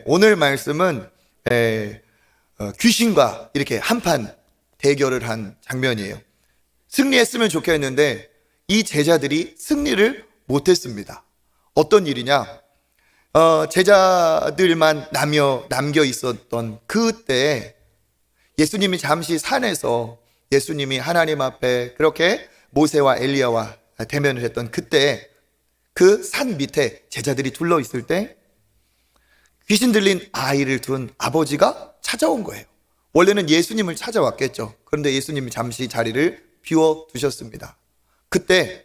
오늘 말씀은 귀신과 이렇게 한판 대결을 한 장면이에요. 승리했으면 좋겠는데 이 제자들이 승리를 못했습니다. 어떤 일이냐? 제자들만 남겨 있었던 그때 예수님이 잠시 산에서 예수님이 하나님 앞에 그렇게 모세와 엘리야와 대면을 했던 그때 그 산 밑에 제자들이 둘러 있을 때 귀신 들린 아이를 둔 아버지가 찾아온 거예요. 원래는 예수님을 찾아왔겠죠. 그런데 예수님이 잠시 자리를 비워 두셨습니다. 그때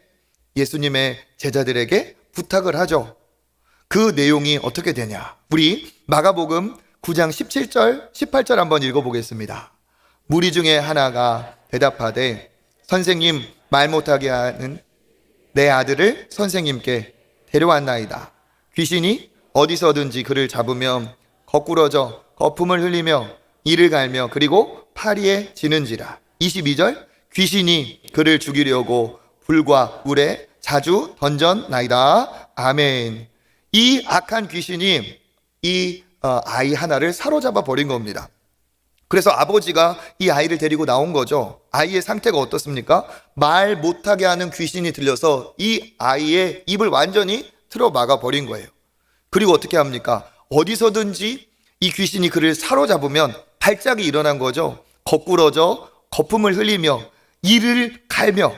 예수님의 제자들에게 부탁을 하죠. 그 내용이 어떻게 되냐? 우리 마가복음 9장 17절, 18절 한번 읽어보겠습니다. 무리 중에 하나가 대답하되 선생님, 말 못하게 하는 내 아들을 선생님께 데려왔나이다. 귀신이 어디서든지 그를 잡으면 거꾸러져 거품을 흘리며 이를 갈며 그리고 파리에 지는지라. 22절 귀신이 그를 죽이려고 불과 물에 자주 던졌나이다. 아멘. 이 악한 귀신이 이 아이 하나를 사로잡아 버린 겁니다. 그래서 아버지가 이 아이를 데리고 나온 거죠. 아이의 상태가 어떻습니까? 말 못하게 하는 귀신이 들려서 이 아이의 입을 완전히 틀어 막아 버린 거예요. 그리고 어떻게 합니까? 어디서든지 이 귀신이 그를 사로잡으면 발작이 일어난 거죠. 거꾸러져 거품을 흘리며 이를 갈며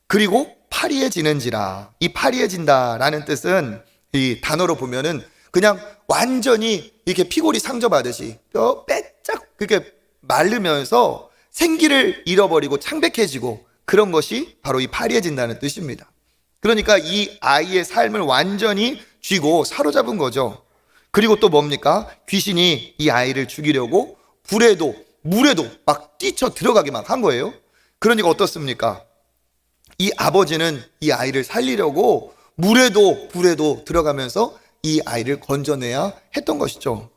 그리고 파리해지는지라. 이 파리해진다라는 뜻은 이 단어로 보면은 그냥 완전히 이렇게 피골이 상접하듯이 뼈 빼짝 그렇게 마르면서 생기를 잃어버리고 창백해지고 그런 것이 바로 이 파리해진다는 뜻입니다. 그러니까 이 아이의 삶을 완전히 쥐고 사로잡은 거죠. 그리고 또 뭡니까? 귀신이 이 아이를 죽이려고 불에도 물에도 막 뛰쳐 들어가게 막 한 거예요. 그러니까 어떻습니까? 이 아버지는 이 아이를 살리려고 물에도 불에도 들어가면서 이 아이를 건져내야 했던 것이죠.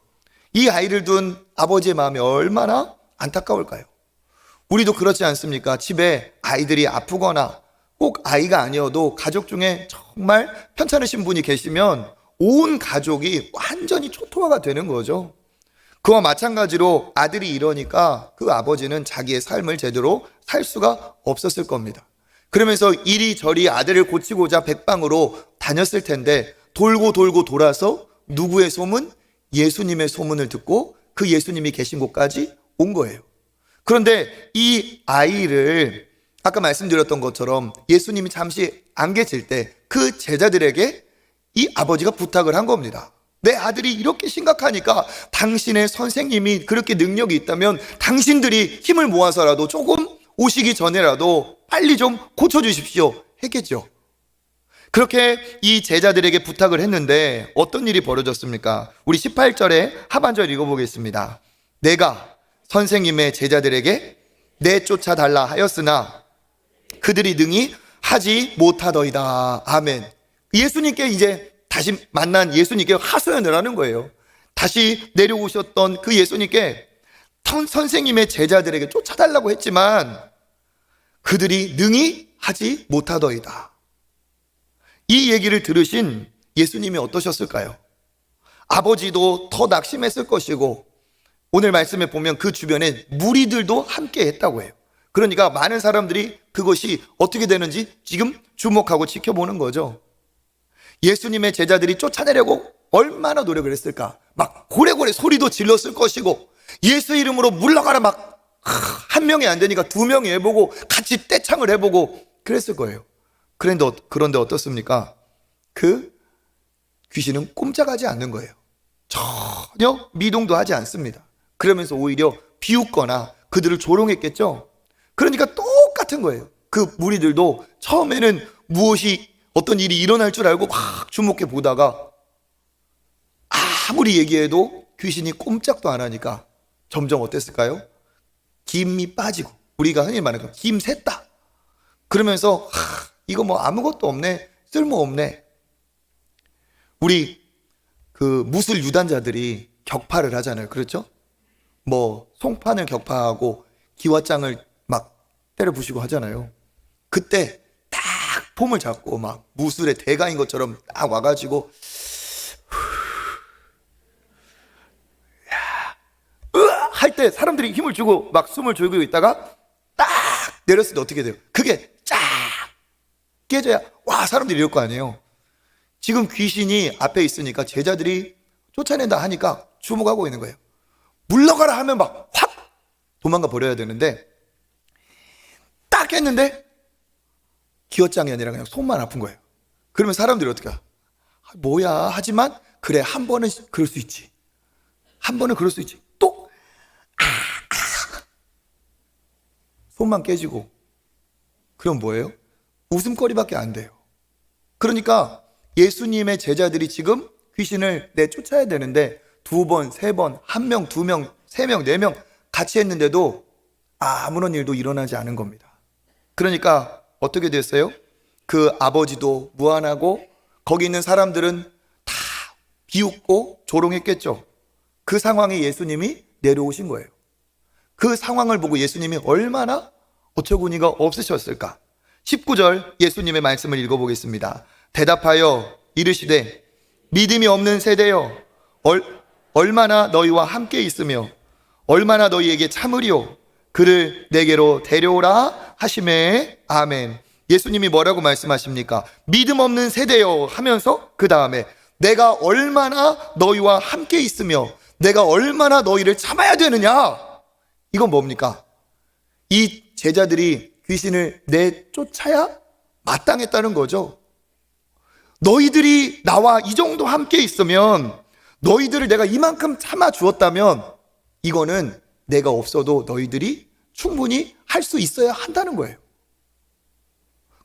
이 아이를 둔 아버지의 마음이 얼마나 안타까울까요? 우리도 그렇지 않습니까? 집에 아이들이 아프거나 꼭 아이가 아니어도 가족 중에 정말 편찮으신 분이 계시면 온 가족이 완전히 초토화가 되는 거죠. 그와 마찬가지로 아들이 이러니까 그 아버지는 자기의 삶을 제대로 살 수가 없었을 겁니다. 그러면서 이리저리 아들을 고치고자 백방으로 다녔을 텐데 돌고 돌고 돌아서 누구의 소문? 예수님의 소문을 듣고 그 예수님이 계신 곳까지 온 거예요. 그런데 이 아이를 아까 말씀드렸던 것처럼 예수님이 잠시 안 계실 때 그 제자들에게 이 아버지가 부탁을 한 겁니다. 내 아들이 이렇게 심각하니까 당신의 선생님이 그렇게 능력이 있다면 당신들이 힘을 모아서라도 조금 오시기 전에라도 빨리 좀 고쳐주십시오 했겠죠. 그렇게 이 제자들에게 부탁을 했는데 어떤 일이 벌어졌습니까? 우리 18절에 하반절 읽어보겠습니다. 내가 선생님의 제자들에게 내쫓아달라 하였으나 그들이 능히 하지 못하더이다. 아멘. 예수님께 이제 다시 만난 예수님께 하소연을 하는 거예요. 다시 내려오셨던 그 예수님께 선생님의 제자들에게 쫓아달라고 했지만 그들이 능히 하지 못하더이다. 이 얘기를 들으신 예수님이 어떠셨을까요? 아버지도 더 낙심했을 것이고 오늘 말씀에 보면 그 주변에 무리들도 함께 했다고 해요. 그러니까 많은 사람들이 그것이 어떻게 되는지 지금 주목하고 지켜보는 거죠. 예수님의 제자들이 쫓아내려고 얼마나 노력을 했을까? 막 고래고래 소리도 질렀을 것이고 예수 이름으로 물러가라 막 한 명이 안 되니까 두 명이 해보고 같이 떼창을 해보고 그랬을 거예요. 그런데 어떻습니까? 그 귀신은 꼼짝하지 않는 거예요. 전혀 미동도 하지 않습니다. 그러면서 오히려 비웃거나 그들을 조롱했겠죠. 그러니까 똑같은 거예요. 그 무리들도 처음에는 무엇이 어떤 일이 일어날 줄 알고 막 주목해 보다가 아무리 얘기해도 귀신이 꼼짝도 안 하니까 점점 어땠을까요? 김이 빠지고 우리가 흔히 말하는 김 샜다. 그러면서 이거 뭐 아무것도 없네, 쓸모없네. 우리 그 무술 유단자들이 격파를 하잖아요. 그렇죠? 뭐 송판을 격파하고 기와장을 막 때려 부시고 하잖아요. 그때 딱 폼을 잡고 막 무술의 대가인 것처럼 딱 와가지고 할 때 사람들이 힘을 주고 막 숨을 죽이고 있다가 딱 내렸을 때 어떻게 돼요? 그게 쫙 깨져야 와 사람들이 이럴 거 아니에요. 지금 귀신이 앞에 있으니까 제자들이 쫓아낸다 하니까 주목하고 있는 거예요. 물러가라 하면 막 확 도망가 버려야 되는데 딱 했는데 기어장이 아니라 그냥 손만 아픈 거예요. 그러면 사람들이 어떻게 해요? 뭐야 하지만 그래 한 번은 그럴 수 있지. 한 번은 그럴 수 있지. 또 손만 깨지고 그럼 뭐예요? 웃음거리밖에 안 돼요. 그러니까 예수님의 제자들이 지금 귀신을 내쫓아야 되는데 2번, 3번, 1명, 2명, 3명, 4명 같이 했는데도 아무런 일도 일어나지 않은 겁니다. 그러니까 어떻게 됐어요? 그 아버지도 무안하고 거기 있는 사람들은 다 비웃고 조롱했겠죠. 그 상황에 예수님이 내려오신 거예요. 그 상황을 보고 예수님이 얼마나 어처구니가 없으셨을까? 19절 예수님의 말씀을 읽어보겠습니다. 대답하여 이르시되 믿음이 없는 세대여 얼마나 너희와 함께 있으며 얼마나 너희에게 참으리요 그를 내게로 데려오라 하시매 아멘. 예수님이 뭐라고 말씀하십니까? 믿음 없는 세대여 하면서 그 다음에 내가 얼마나 너희와 함께 있으며 내가 얼마나 너희를 참아야 되느냐. 이건 뭡니까? 이 제자들이 귀신을 내쫓아야 마땅했다는 거죠. 너희들이 나와 이 정도 함께 있으면 너희들을 내가 이만큼 참아 주었다면 이거는 내가 없어도 너희들이 충분히 할 수 있어야 한다는 거예요.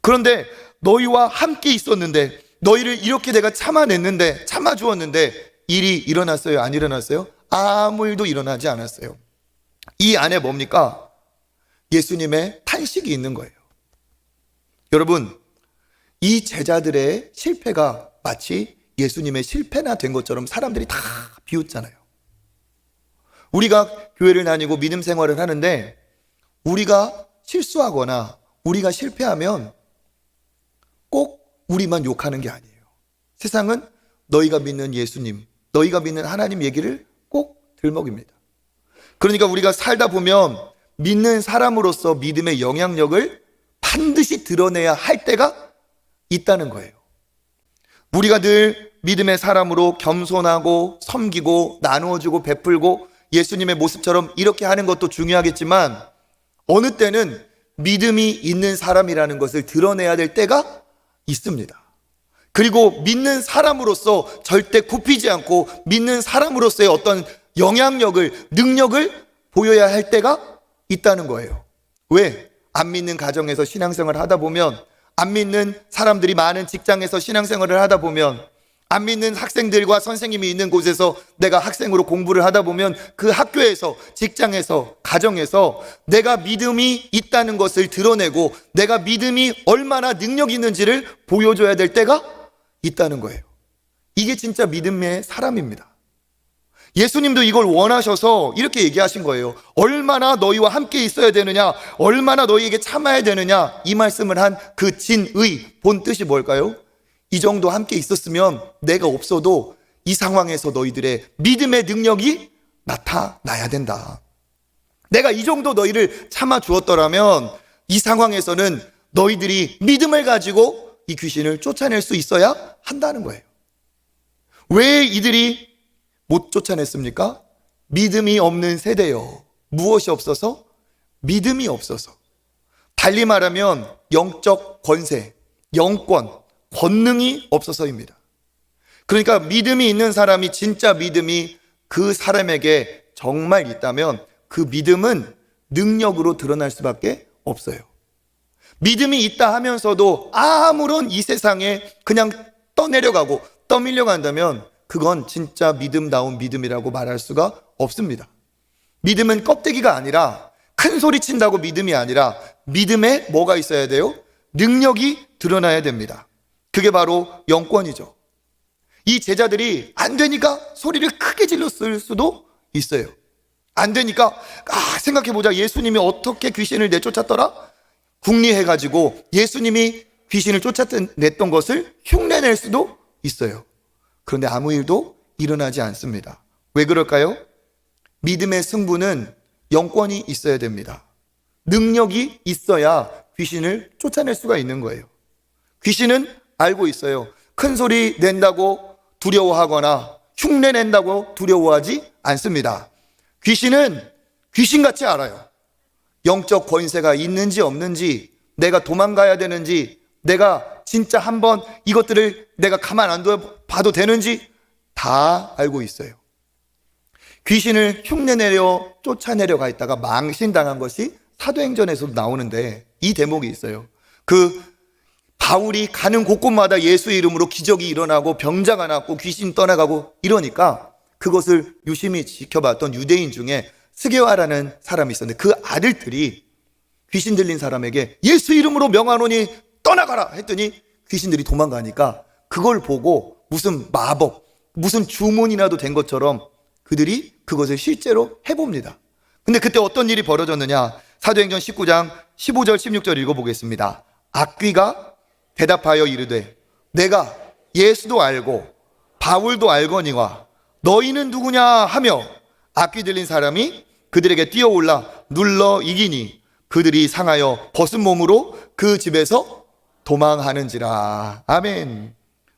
그런데 너희와 함께 있었는데 너희를 이렇게 내가 참아냈는데 참아 주었는데 일이 일어났어요? 안 일어났어요? 아무 일도 일어나지 않았어요. 이 안에 뭡니까? 예수님의 탄식이 있는 거예요. 여러분, 이 제자들의 실패가 마치 예수님의 실패나 된 것처럼 사람들이 다 비웃잖아요. 우리가 교회를 다니고 믿음 생활을 하는데 우리가 실수하거나 우리가 실패하면 꼭 우리만 욕하는 게 아니에요. 세상은 너희가 믿는 예수님, 너희가 믿는 하나님 얘기를 꼭 들먹입니다. 그러니까 우리가 살다 보면 믿는 사람으로서 믿음의 영향력을 반드시 드러내야 할 때가 있다는 거예요. 우리가 늘 믿음의 사람으로 겸손하고 섬기고 나누어주고 베풀고 예수님의 모습처럼 이렇게 하는 것도 중요하겠지만 어느 때는 믿음이 있는 사람이라는 것을 드러내야 될 때가 있습니다. 그리고 믿는 사람으로서 절대 굽히지 않고 믿는 사람으로서의 어떤 영향력을, 능력을 보여야 할 때가 있다는 거예요. 왜? 안 믿는 가정에서 신앙생활을 하다 보면, 안 믿는 사람들이 많은 직장에서 신앙생활을 하다 보면, 안 믿는 학생들과 선생님이 있는 곳에서 내가 학생으로 공부를 하다 보면 그 학교에서, 직장에서, 가정에서 내가 믿음이 있다는 것을 드러내고 내가 믿음이 얼마나 능력 있는지를 보여줘야 될 때가 있다는 거예요. 이게 진짜 믿음의 사람입니다. 예수님도 이걸 원하셔서 이렇게 얘기하신 거예요. 얼마나 너희와 함께 있어야 되느냐, 얼마나 너희에게 참아야 되느냐. 이 말씀을 한 그 진의 본 뜻이 뭘까요? 이 정도 함께 있었으면 내가 없어도 이 상황에서 너희들의 믿음의 능력이 나타나야 된다. 내가 이 정도 너희를 참아 주었더라면 이 상황에서는 너희들이 믿음을 가지고 이 귀신을 쫓아낼 수 있어야 한다는 거예요. 왜 이들이 못 쫓아냈습니까? 믿음이 없는 세대요. 무엇이 없어서? 믿음이 없어서. 달리 말하면 영적 권세, 영권, 권능이 없어서입니다. 그러니까 믿음이 있는 사람이, 진짜 믿음이 그 사람에게 정말 있다면 그 믿음은 능력으로 드러날 수밖에 없어요. 믿음이 있다 하면서도 아무런 이 세상에 그냥 떠내려가고 떠밀려간다면 그건 진짜 믿음다운 믿음이라고 말할 수가 없습니다. 믿음은 껍데기가 아니라, 큰 소리 친다고 믿음이 아니라 믿음에 뭐가 있어야 돼요? 능력이 드러나야 됩니다. 그게 바로 영권이죠. 이 제자들이 안 되니까 소리를 크게 질렀을 수도 있어요. 안 되니까 생각해보자. 예수님이 어떻게 귀신을 내쫓았더라? 궁리해가지고 예수님이 귀신을 쫓아냈던 것을 흉내낼 수도 있어요. 그런데 아무 일도 일어나지 않습니다. 왜 그럴까요? 믿음의 승부는 영권이 있어야 됩니다. 능력이 있어야 귀신을 쫓아낼 수가 있는 거예요. 귀신은 알고 있어요. 큰 소리 낸다고 두려워하거나 흉내 낸다고 두려워하지 않습니다. 귀신은 귀신같이 알아요. 영적 권세가 있는지 없는지, 내가 도망가야 되는지, 내가 진짜 한번 이것들을 내가 가만 안 둬봐도 되는지 다 알고 있어요. 귀신을 흉내내려 쫓아내려가 있다가 망신당한 것이 사도행전에서도 나오는데, 이 대목이 있어요. 그 바울이 가는 곳곳마다 예수의 이름으로 기적이 일어나고 병자가 낫고 귀신 떠나가고 이러니까 그것을 유심히 지켜봤던 유대인 중에 스게와라는 사람이 있었는데, 그 아들들이 귀신 들린 사람에게 예수 이름으로 명하노니 떠나가라 했더니 귀신들이 도망가니까 그걸 보고 무슨 마법, 무슨 주문이라도 된 것처럼 그들이 그것을 실제로 해봅니다. 근데 그때 어떤 일이 벌어졌느냐? 사도행전 19장 15절 16절 읽어보겠습니다. 악귀가 대답하여 이르되 내가 예수도 알고 바울도 알거니와 너희는 누구냐 하며 악귀 들린 사람이 그들에게 뛰어올라 눌러 이기니 그들이 상하여 벗은 몸으로 그 집에서 도망하는지라. 아멘.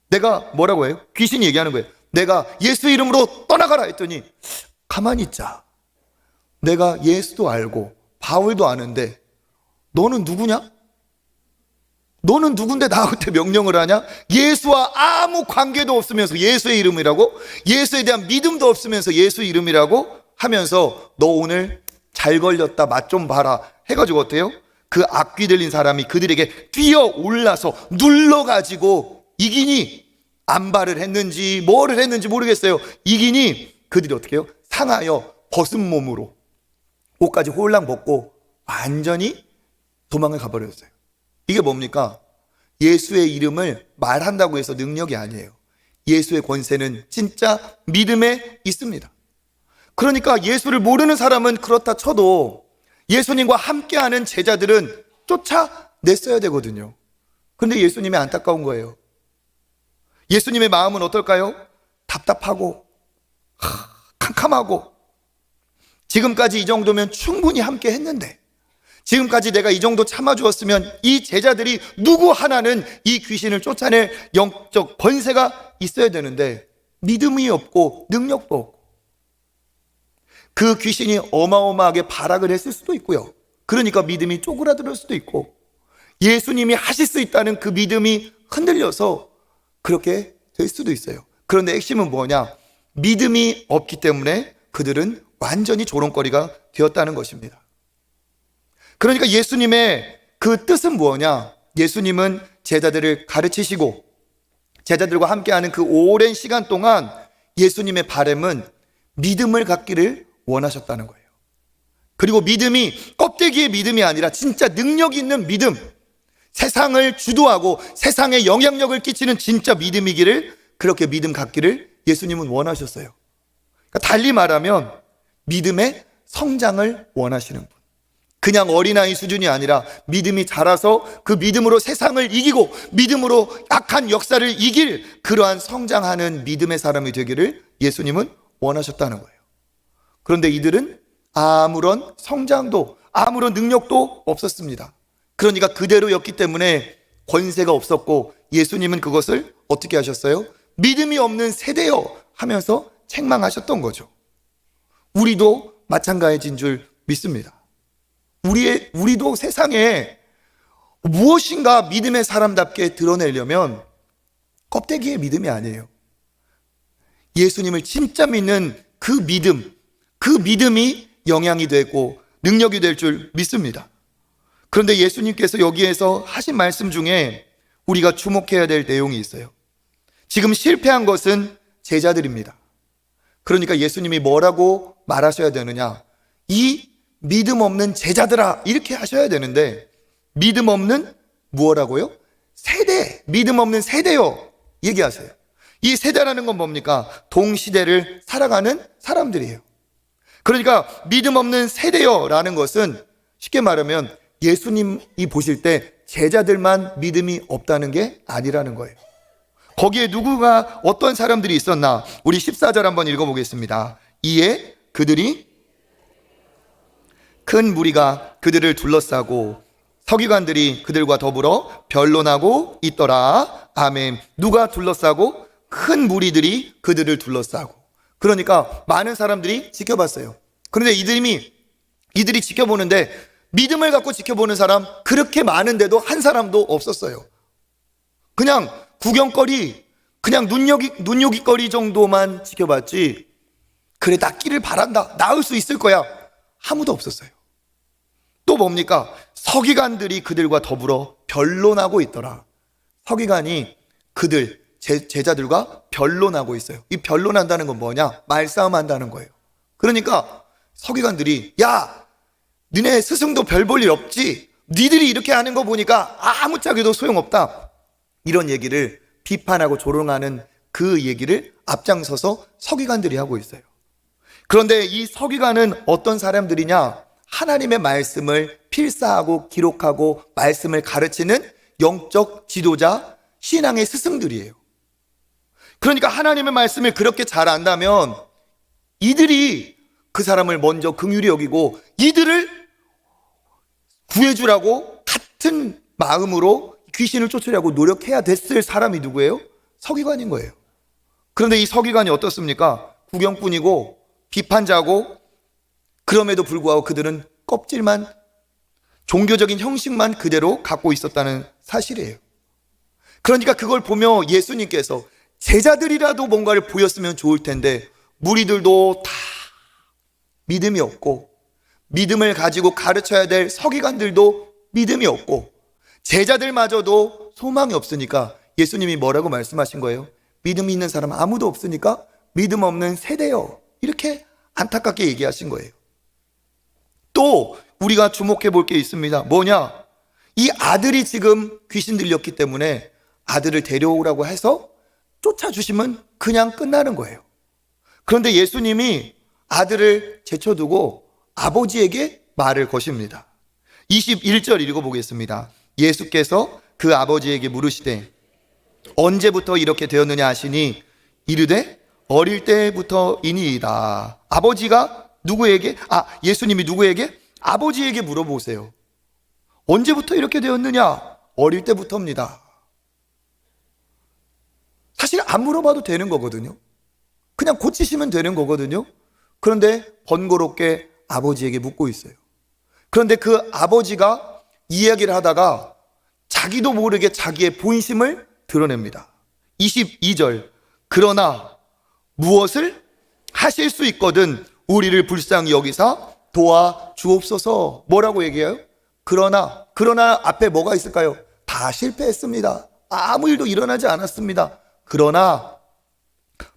내가 뭐라고 해요? 귀신이 얘기하는 거예요. 내가 예수 이름으로 떠나가라 했더니 가만히 있자. 내가 예수도 알고 바울도 아는데 너는 누구냐? 너는 누군데 나한테 명령을 하냐? 예수와 아무 관계도 없으면서 예수의 이름이라고, 예수에 대한 믿음도 없으면서 예수 이름이라고 하면서 너 오늘 잘 걸렸다, 맛 좀 봐라 해가지고 어때요? 그 악귀 들린 사람이 그들에게 뛰어 올라서 눌러가지고 이기니, 안발을 했는지 뭐를 했는지 모르겠어요. 이기니 그들이 어떻게 해요? 상하여 벗은 몸으로 옷까지 홀랑 벗고 완전히 도망을 가버렸어요. 이게 뭡니까? 예수의 이름을 말한다고 해서 능력이 아니에요. 예수의 권세는 진짜 믿음에 있습니다. 그러니까 예수를 모르는 사람은 그렇다 쳐도 예수님과 함께하는 제자들은 쫓아냈어야 되거든요. 그런데 예수님이 안타까운 거예요. 예수님의 마음은 어떨까요? 답답하고 캄캄하고, 지금까지 이 정도면 충분히 함께 했는데, 지금까지 내가 이 정도 참아주었으면 이 제자들이 누구 하나는 이 귀신을 쫓아낼 영적 권세가 있어야 되는데 믿음이 없고 능력도 없고, 그 귀신이 어마어마하게 발악을 했을 수도 있고요. 그러니까 믿음이 쪼그라들 수도 있고, 예수님이 하실 수 있다는 그 믿음이 흔들려서 그렇게 될 수도 있어요. 그런데 핵심은 뭐냐? 믿음이 없기 때문에 그들은 완전히 조롱거리가 되었다는 것입니다. 그러니까 예수님의 그 뜻은 뭐냐? 예수님은 제자들을 가르치시고 제자들과 함께하는 그 오랜 시간 동안 예수님의 바람은 믿음을 갖기를 원하셨다는 거예요. 그리고 믿음이 껍데기의 믿음이 아니라 진짜 능력 있는 믿음, 세상을 주도하고 세상에 영향력을 끼치는 진짜 믿음이기를, 그렇게 믿음 갖기를 예수님은 원하셨어요. 그러니까 달리 말하면 믿음의 성장을 원하시는 분, 그냥 어린아이 수준이 아니라 믿음이 자라서 그 믿음으로 세상을 이기고 믿음으로 악한 역사를 이길 그러한 성장하는 믿음의 사람이 되기를 예수님은 원하셨다는 거예요. 그런데 이들은 아무런 성장도 아무런 능력도 없었습니다. 그러니까 그대로였기 때문에 권세가 없었고, 예수님은 그것을 어떻게 하셨어요? 믿음이 없는 세대여 하면서 책망하셨던 거죠. 우리도 마찬가지인 줄 믿습니다. 우리도 세상에 무엇인가 믿음의 사람답게 드러내려면 껍데기의 믿음이 아니에요. 예수님을 진짜 믿는 그 믿음이 영향이 되고 능력이 될 줄 믿습니다. 그런데 예수님께서 여기에서 하신 말씀 중에 우리가 주목해야 될 내용이 있어요. 지금 실패한 것은 제자들입니다. 그러니까 예수님이 뭐라고 말하셔야 되느냐? 이 믿음 없는 제자들아, 이렇게 하셔야 되는데, 믿음 없는 무엇라고요? 세대, 믿음 없는 세대요 얘기하세요. 이 세대라는 건 뭡니까? 동시대를 살아가는 사람들이에요. 그러니까 믿음 없는 세대요라는 것은 쉽게 말하면 예수님이 보실 때 제자들만 믿음이 없다는 게 아니라는 거예요. 거기에 누구가 어떤 사람들이 있었나? 우리 14절 한번 읽어보겠습니다. 이에 그들이 큰 무리가 그들을 둘러싸고 서기관들이 그들과 더불어 변론하고 있더라. 아멘. 누가 둘러싸고? 큰 무리들이 그들을 둘러싸고. 그러니까 많은 사람들이 지켜봤어요. 그런데 이들이 지켜보는데 믿음을 갖고 지켜보는 사람 그렇게 많은데도 한 사람도 없었어요. 그냥 구경거리, 그냥 눈요깃거리 정도만 지켜봤지, 그래 낫기를 바란다, 나을 수 있을 거야, 아무도 없었어요. 또 뭡니까? 서기관들이 그들과 더불어 변론하고 있더라. 서기관이 그들 제자들과 변론하고 있어요. 이 변론한다는 건 뭐냐? 말싸움한다는 거예요. 그러니까 서기관들이, 야, 너네 스승도 별 볼 일 없지? 니들이 이렇게 하는 거 보니까 아무짝에도 소용없다, 이런 얘기를 비판하고 조롱하는 그 얘기를 앞장서서 서기관들이 하고 있어요. 그런데 이 서기관은 어떤 사람들이냐? 하나님의 말씀을 필사하고 기록하고 말씀을 가르치는 영적 지도자, 신앙의 스승들이에요. 그러니까 하나님의 말씀을 그렇게 잘 안다면 이들이 그 사람을 먼저 긍휼히 여기고 이들을 구해주라고 같은 마음으로 귀신을 쫓으려고 노력해야 됐을 사람이 누구예요? 서기관인 거예요. 그런데 이 서기관이 어떻습니까? 구경꾼이고 비판자고, 그럼에도 불구하고 그들은 껍질만, 종교적인 형식만 그대로 갖고 있었다는 사실이에요. 그러니까 그걸 보며 예수님께서 제자들이라도 뭔가를 보였으면 좋을 텐데 무리들도 다 믿음이 없고, 믿음을 가지고 가르쳐야 될 서기관들도 믿음이 없고, 제자들마저도 소망이 없으니까 예수님이 뭐라고 말씀하신 거예요? 믿음이 있는 사람 아무도 없으니까 믿음 없는 세대요, 이렇게 안타깝게 얘기하신 거예요. 또 우리가 주목해 볼 게 있습니다. 뭐냐? 이 아들이 지금 귀신 들렸기 때문에 아들을 데려오라고 해서 쫓아주시면 그냥 끝나는 거예요. 그런데 예수님이 아들을 제쳐두고 아버지에게 말을 거십니다. 21절 읽어보겠습니다. 예수께서 그 아버지에게 물으시되 언제부터 이렇게 되었느냐 하시니 이르되 어릴 때부터이니이다. 아버지가 누구에게? 예수님이 누구에게? 아버지에게 물어보세요. 언제부터 이렇게 되었느냐? 어릴 때부터입니다. 사실 안 물어봐도 되는 거거든요. 그냥 고치시면 되는 거거든요. 그런데 번거롭게 아버지에게 묻고 있어요. 그런데 그 아버지가 이야기를 하다가 자기도 모르게 자기의 본심을 드러냅니다. 22절, 그러나 무엇을 하실 수 있거든 우리를 불쌍히 여기사 도와주옵소서. 뭐라고 얘기해요? 그러나 앞에 뭐가 있을까요? 다 실패했습니다. 아무 일도 일어나지 않았습니다. 그러나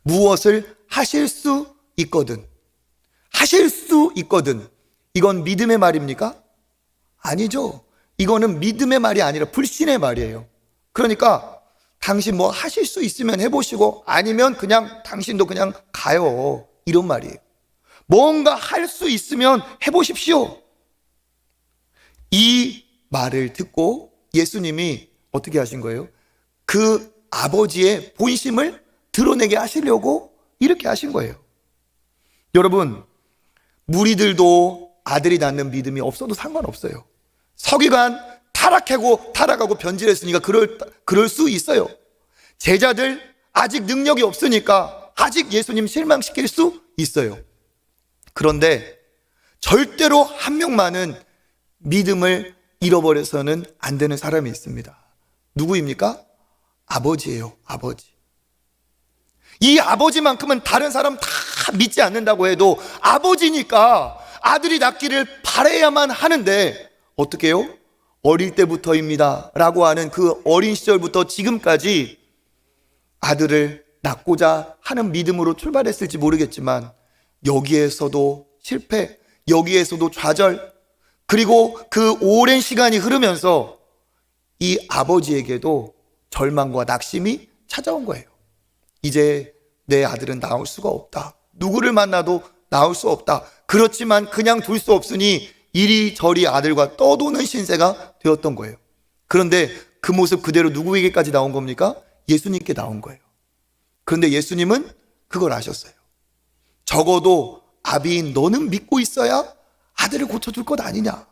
무엇을 하실 수 있거든, 하실 수 있거든, 이건 믿음의 말입니까? 아니죠. 이거는 믿음의 말이 아니라 불신의 말이에요. 그러니까 당신 뭐 하실 수 있으면 해보시고 아니면 그냥 당신도 그냥 가요, 이런 말이에요. 뭔가 할 수 있으면 해보십시오. 이 말을 듣고 예수님이 어떻게 하신 거예요? 그 아버지의 본심을 드러내게 하시려고 이렇게 하신 거예요. 여러분, 무리들도 아들이 낳는 믿음이 없어도 상관없어요. 서기관 타락하고 변질했으니까 그럴 수 있어요. 제자들 아직 능력이 없으니까 아직 예수님 실망시킬 수 있어요. 그런데 절대로 한 명만은 믿음을 잃어버려서는 안 되는 사람이 있습니다. 누구입니까? 아버지예요, 아버지. 이 아버지만큼은 다른 사람 다 믿지 않는다고 해도 아버지니까 아들이 낳기를 바라야만 하는데 어떻게 해요? 어릴 때부터입니다 라고 하는 그 어린 시절부터 지금까지 아들을 낳고자 하는 믿음으로 출발했을지 모르겠지만 여기에서도 실패, 여기에서도 좌절, 그리고 그 오랜 시간이 흐르면서 이 아버지에게도 절망과 낙심이 찾아온 거예요. 이제 내 아들은 나올 수가 없다, 누구를 만나도 나올 수 없다. 그렇지만 그냥 둘 수 없으니 이리저리 아들과 떠도는 신세가 되었던 거예요. 그런데 그 모습 그대로 누구에게까지 나온 겁니까? 예수님께 나온 거예요. 그런데 예수님은 그걸 아셨어요. 적어도 아비인 너는 믿고 있어야 아들을 고쳐줄 것 아니냐.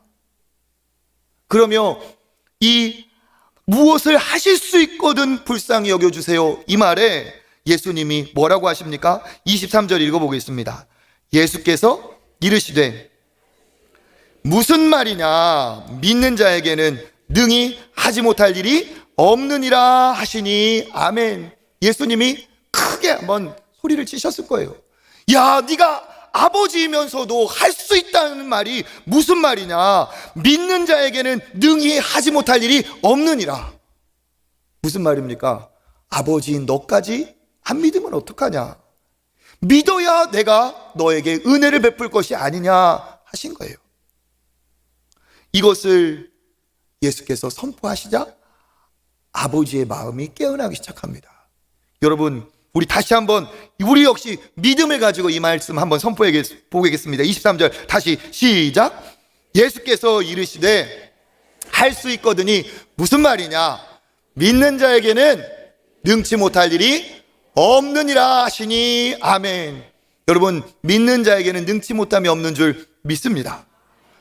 그러며 이 무엇을 하실 수 있거든 불쌍히 여겨주세요, 이 말에 예수님이 뭐라고 하십니까? 23절 읽어보겠습니다. 예수께서 이르시되 무슨 말이냐, 믿는 자에게는 능히 하지 못할 일이 없느니라 하시니. 아멘. 예수님이 크게 한번 소리를 치셨을 거예요. 야, 네가 아버지이면서도 할 수 있다는 말이 무슨 말이냐. 믿는 자에게는 능히 하지 못할 일이 없느니라. 무슨 말입니까? 아버지인 너까지 안 믿으면 어떡하냐. 믿어야 내가 너에게 은혜를 베풀 것이 아니냐 하신 거예요. 이것을 예수께서 선포하시자 아버지의 마음이 깨어나기 시작합니다. 여러분, 우리 다시 한번 우리 역시 믿음을 가지고 이 말씀 한번 선포해 보겠습니다. 23절 다시 시작. 예수께서 이르시되 할 수 있거든이 무슨 말이냐. 믿는 자에게는 능치 못할 일이 없느니라 하시니. 아멘. 여러분, 믿는 자에게는 능치 못함이 없는 줄 믿습니다.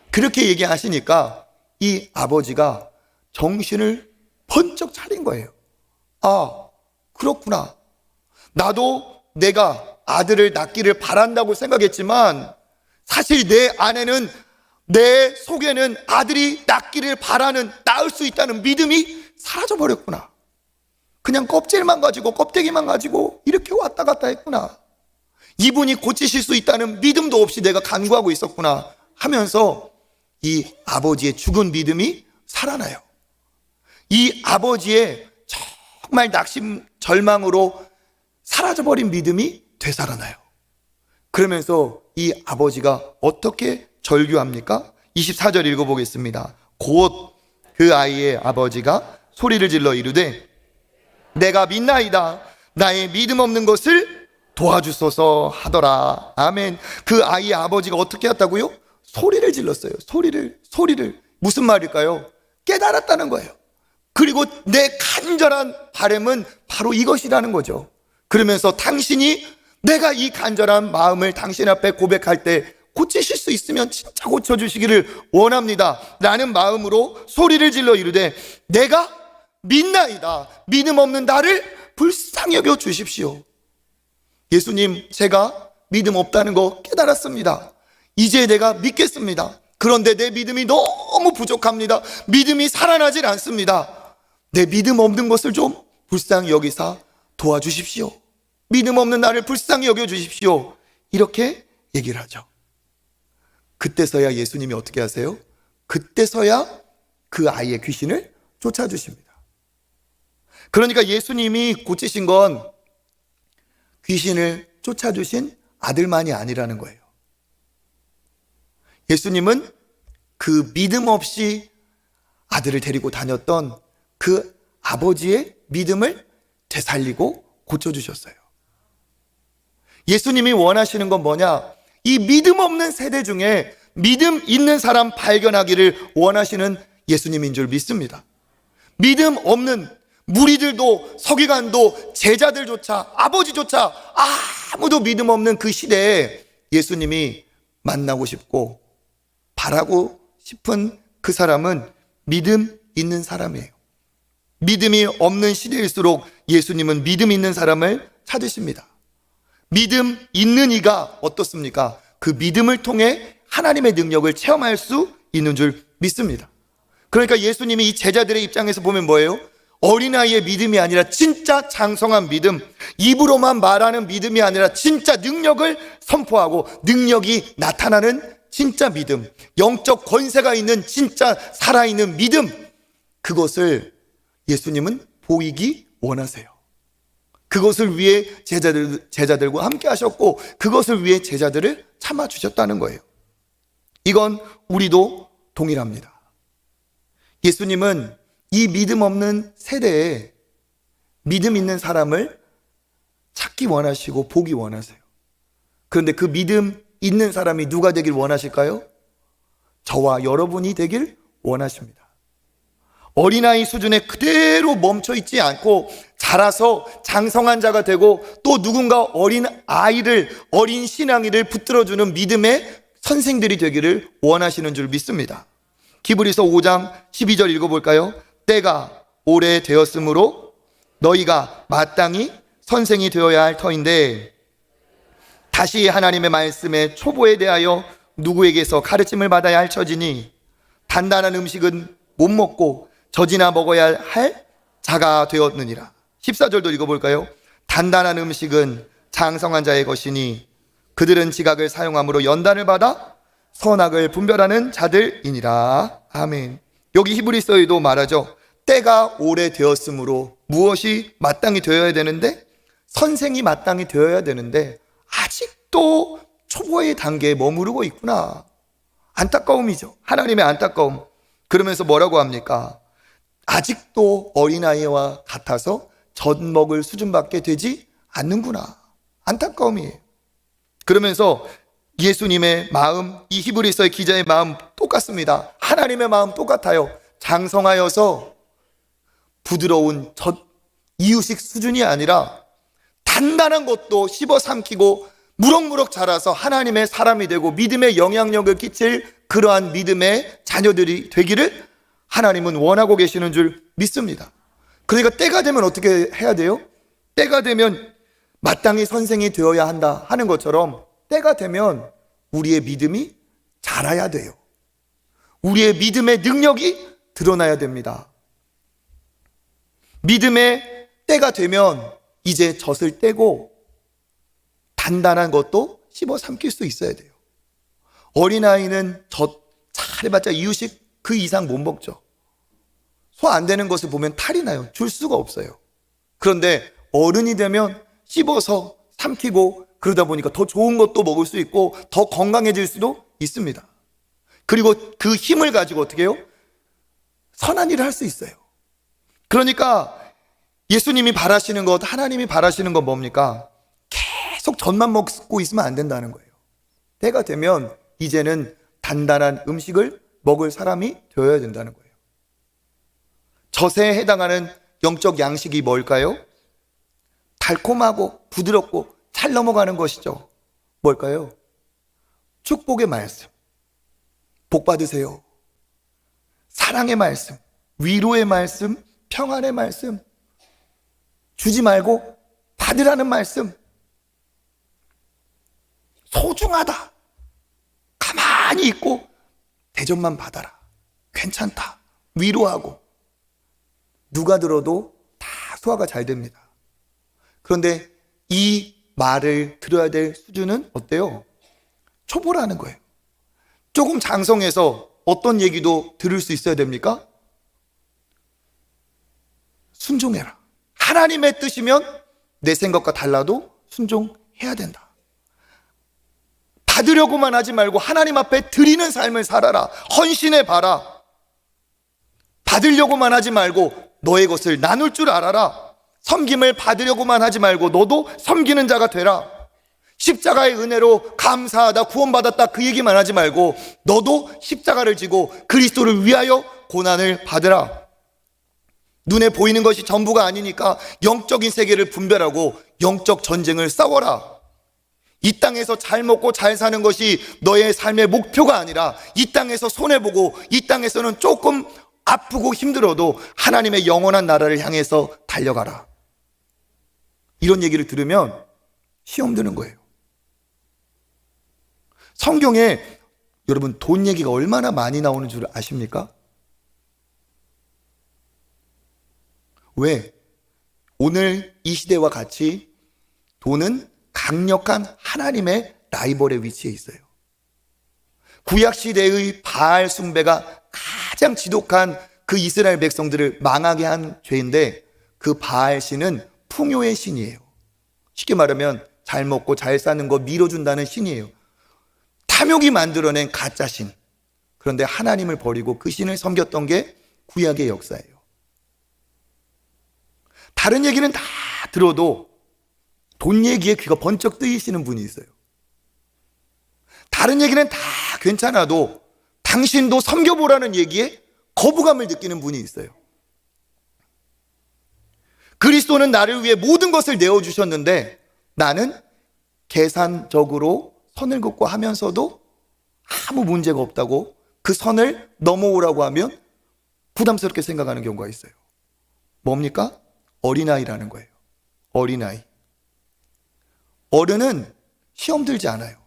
그렇게 얘기하시니까 이 아버지가 정신을 번쩍 차린 거예요. 아, 그렇구나. 나도 내가 아들을 낳기를 바란다고 생각했지만 사실 내 안에는, 내 속에는 아들이 낳기를 바라는, 낳을 수 있다는 믿음이 사라져버렸구나. 그냥 껍질만 가지고, 껍데기만 가지고 이렇게 왔다 갔다 했구나. 이분이 고치실 수 있다는 믿음도 없이 내가 간구하고 있었구나 하면서 이 아버지의 죽은 믿음이 살아나요. 이 아버지의 정말 낙심, 절망으로 사라져버린 믿음이 되살아나요. 그러면서 이 아버지가 어떻게 절규합니까? 24절 읽어보겠습니다. 곧 그 아이의 아버지가 소리를 질러 이르되 내가 믿나이다. 나의 믿음 없는 것을 도와주소서 하더라. 아멘. 그 아이의 아버지가 어떻게 했다고요? 소리를 질렀어요. 소리를. 무슨 말일까요? 깨달았다는 거예요. 그리고 내 간절한 바람은 바로 이것이라는 거죠. 그러면서 당신이, 내가 이 간절한 마음을 당신 앞에 고백할 때 고치실 수 있으면 진짜 고쳐주시기를 원합니다 라는 마음으로 소리를 질러 이르되 내가 믿나이다. 믿음 없는 나를 불쌍히 여겨 주십시오. 예수님, 제가 믿음 없다는 거 깨달았습니다. 이제 내가 믿겠습니다. 그런데 내 믿음이 너무 부족합니다. 믿음이 살아나질 않습니다. 내 믿음 없는 것을 좀 불쌍히 여기사 도와주십시오. 믿음 없는 나를 불쌍히 여겨주십시오. 이렇게 얘기를 하죠. 그때서야 예수님이 어떻게 하세요? 그때서야 그 아이의 귀신을 쫓아주십니다. 그러니까 예수님이 고치신 건 귀신을 쫓아주신 아들만이 아니라는 거예요. 예수님은 그 믿음 없이 아들을 데리고 다녔던 그 아버지의 믿음을 되살리고 고쳐주셨어요. 예수님이 원하시는 건 뭐냐? 이 믿음 없는 세대 중에 믿음 있는 사람 발견하기를 원하시는 예수님인 줄 믿습니다. 믿음 없는 무리들도, 서기관도, 제자들조차, 아버지조차 아무도 믿음 없는 그 시대에 예수님이 만나고 싶고 바라고 싶은 그 사람은 믿음 있는 사람이에요. 믿음이 없는 시대일수록 예수님은 믿음 있는 사람을 찾으십니다. 믿음 있는 이가 어떻습니까? 그 믿음을 통해 하나님의 능력을 체험할 수 있는 줄 믿습니다. 그러니까 예수님이 이 제자들의 입장에서 보면 뭐예요? 어린아이의 믿음이 아니라 진짜 장성한 믿음, 입으로만 말하는 믿음이 아니라 진짜 능력을 선포하고 능력이 나타나는 진짜 믿음, 영적 권세가 있는 진짜 살아있는 믿음, 그것을 예수님은 보이기 원하세요. 그것을 위해 제자들과 함께 하셨고 그것을 위해 제자들을 참아주셨다는 거예요. 이건 우리도 동일합니다. 예수님은 이 믿음 없는 세대에 믿음 있는 사람을 찾기 원하시고 보기 원하세요. 그런데 그 믿음 있는 사람이 누가 되길 원하실까요? 저와 여러분이 되길 원하십니다. 어린아이 수준에 그대로 멈춰있지 않고 자라서 장성한 자가 되고 또 누군가 어린 아이를, 어린 신앙이를 붙들어주는 믿음의 선생들이 되기를 원하시는 줄 믿습니다. 히브리서 5장 12절 읽어볼까요? 때가 오래되었으므로 너희가 마땅히 선생이 되어야 할 터인데 다시 하나님의 말씀의 초보에 대하여 누구에게서 가르침을 받아야 할 처지니 단단한 음식은 못 먹고 젖이나 먹어야 할 자가 되었느니라. 14절도 읽어볼까요? 단단한 음식은 장성한 자의 것이니 그들은 지각을 사용함으로 연단을 받아 선악을 분별하는 자들이니라. 아멘. 여기 히브리서에도 말하죠. 때가 오래되었으므로 무엇이 마땅히 되어야 되는데, 선생이 마땅히 되어야 되는데 아직도 초보의 단계에 머무르고 있구나. 안타까움이죠. 하나님의 안타까움. 그러면서 뭐라고 합니까? 아직도 어린아이와 같아서 젖 먹을 수준밖에 되지 않는구나. 안타까움이에요. 그러면서 예수님의 마음, 이 히브리서의 기자의 마음 똑같습니다. 하나님의 마음 똑같아요. 장성하여서 부드러운 젖 이유식 수준이 아니라 단단한 것도 씹어 삼키고 무럭무럭 자라서 하나님의 사람이 되고 믿음의 영향력을 끼칠 그러한 믿음의 자녀들이 되기를 하나님은 원하고 계시는 줄 믿습니다. 그러니까 때가 되면 어떻게 해야 돼요? 때가 되면 마땅히 선생이 되어야 한다 하는 것처럼 때가 되면 우리의 믿음이 자라야 돼요. 우리의 믿음의 능력이 드러나야 됩니다. 믿음의 때가 되면 이제 젖을 떼고 단단한 것도 씹어 삼킬 수 있어야 돼요. 어린아이는 젖 잘해봤자 이유식 그 이상 못 먹죠. 소 안 되는 것을 보면 탈이 나요. 줄 수가 없어요. 그런데 어른이 되면 씹어서 삼키고 그러다 보니까 더 좋은 것도 먹을 수 있고 더 건강해질 수도 있습니다. 그리고 그 힘을 가지고 어떻게 해요? 선한 일을 할 수 있어요. 그러니까 예수님이 바라시는 것, 하나님이 바라시는 건 뭡니까? 계속 젖만 먹고 있으면 안 된다는 거예요. 때가 되면 이제는 단단한 음식을 먹을 사람이 되어야 된다는 거예요. 젖에 해당하는 영적 양식이 뭘까요? 달콤하고 부드럽고 잘 넘어가는 것이죠. 뭘까요? 축복의 말씀, 복 받으세요. 사랑의 말씀, 위로의 말씀, 평안의 말씀, 주지 말고 받으라는 말씀. 소중하다. 가만히 있고 대접만 받아라. 괜찮다. 위로하고. 누가 들어도 다 소화가 잘 됩니다. 그런데 이 말을 들어야 될 수준은 어때요? 초보라는 거예요. 조금 장성해서 어떤 얘기도 들을 수 있어야 됩니까? 순종해라. 하나님의 뜻이면 내 생각과 달라도 순종해야 된다. 받으려고만 하지 말고 하나님 앞에 드리는 삶을 살아라. 헌신해 봐라. 받으려고만 하지 말고 너의 것을 나눌 줄 알아라. 섬김을 받으려고만 하지 말고 너도 섬기는 자가 되라. 십자가의 은혜로 감사하다, 구원받았다 그 얘기만 하지 말고 너도 십자가를 지고 그리스도를 위하여 고난을 받으라. 눈에 보이는 것이 전부가 아니니까 영적인 세계를 분별하고 영적 전쟁을 싸워라. 이 땅에서 잘 먹고 잘 사는 것이 너의 삶의 목표가 아니라 이 땅에서 손해보고 이 땅에서는 조금 아프고 힘들어도 하나님의 영원한 나라를 향해서 달려가라. 이런 얘기를 들으면 시험 드는 거예요. 성경에 여러분 돈 얘기가 얼마나 많이 나오는 줄 아십니까? 왜? 오늘 이 시대와 같이 돈은 강력한 하나님의 라이벌의 위치에 있어요. 구약시대의 바알 숭배가 가장 지독한 그 이스라엘 백성들을 망하게 한 죄인데 그 바알 신은 풍요의 신이에요. 쉽게 말하면 잘 먹고 잘 사는 거 밀어준다는 신이에요. 탐욕이 만들어낸 가짜 신. 그런데 하나님을 버리고 그 신을 섬겼던 게 구약의 역사예요. 다른 얘기는 다 들어도 돈 얘기에 귀가 번쩍 뜨이시는 분이 있어요. 다른 얘기는 다 괜찮아도 당신도 섬겨보라는 얘기에 거부감을 느끼는 분이 있어요. 그리스도는 나를 위해 모든 것을 내어주셨는데 나는 계산적으로 선을 긋고 하면서도 아무 문제가 없다고 그 선을 넘어오라고 하면 부담스럽게 생각하는 경우가 있어요. 뭡니까? 어린아이라는 거예요. 어린아이. 어른은 시험 들지 않아요.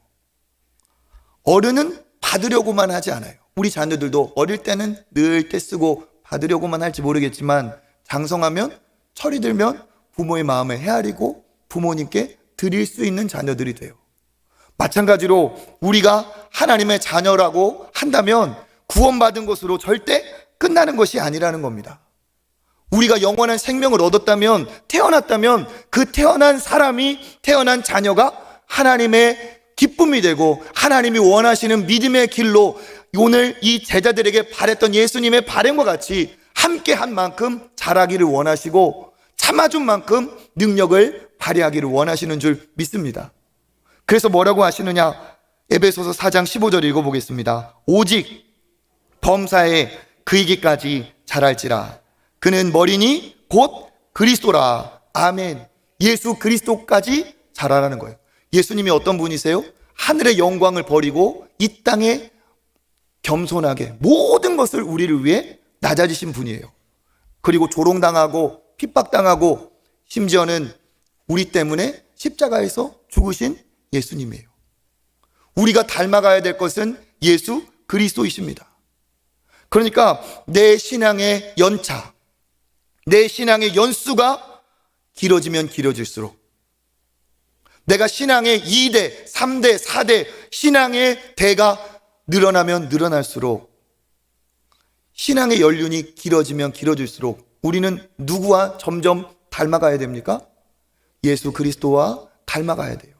어른은 받으려고만 하지 않아요. 우리 자녀들도 어릴 때는 늘 떼쓰고 받으려고만 할지 모르겠지만 장성하면 철이 들면 부모의 마음을 헤아리고 부모님께 드릴 수 있는 자녀들이 돼요. 마찬가지로 우리가 하나님의 자녀라고 한다면 구원받은 것으로 절대 끝나는 것이 아니라는 겁니다. 우리가 영원한 생명을 얻었다면, 태어났다면 그 태어난 사람이, 태어난 자녀가 하나님의 기쁨이 되고 하나님이 원하시는 믿음의 길로 오늘 이 제자들에게 바랬던 예수님의 바램과 같이 함께 한 만큼 자라기를 원하시고 참아준 만큼 능력을 발휘하기를 원하시는 줄 믿습니다. 그래서 뭐라고 하시느냐? 에베소서 4장 15절 읽어보겠습니다. 오직 범사에 그이기까지 자랄지라. 그는 머리니 곧 그리스도라. 아멘. 예수 그리스도까지 자라라는 거예요. 예수님이 어떤 분이세요? 하늘의 영광을 버리고 이 땅에 겸손하게 모든 것을 우리를 위해 낮아지신 분이에요. 그리고 조롱당하고 핍박당하고 심지어는 우리 때문에 십자가에서 죽으신 예수님이에요. 우리가 닮아가야 될 것은 예수 그리스도이십니다. 그러니까 내 신앙의 연차, 내 신앙의 연수가 길어지면 길어질수록, 내가 신앙의 2대, 3대, 4대 신앙의 대가 늘어나면 늘어날수록, 신앙의 연륜이 길어지면 길어질수록 우리는 누구와 점점 닮아가야 됩니까? 예수 그리스도와 닮아가야 돼요.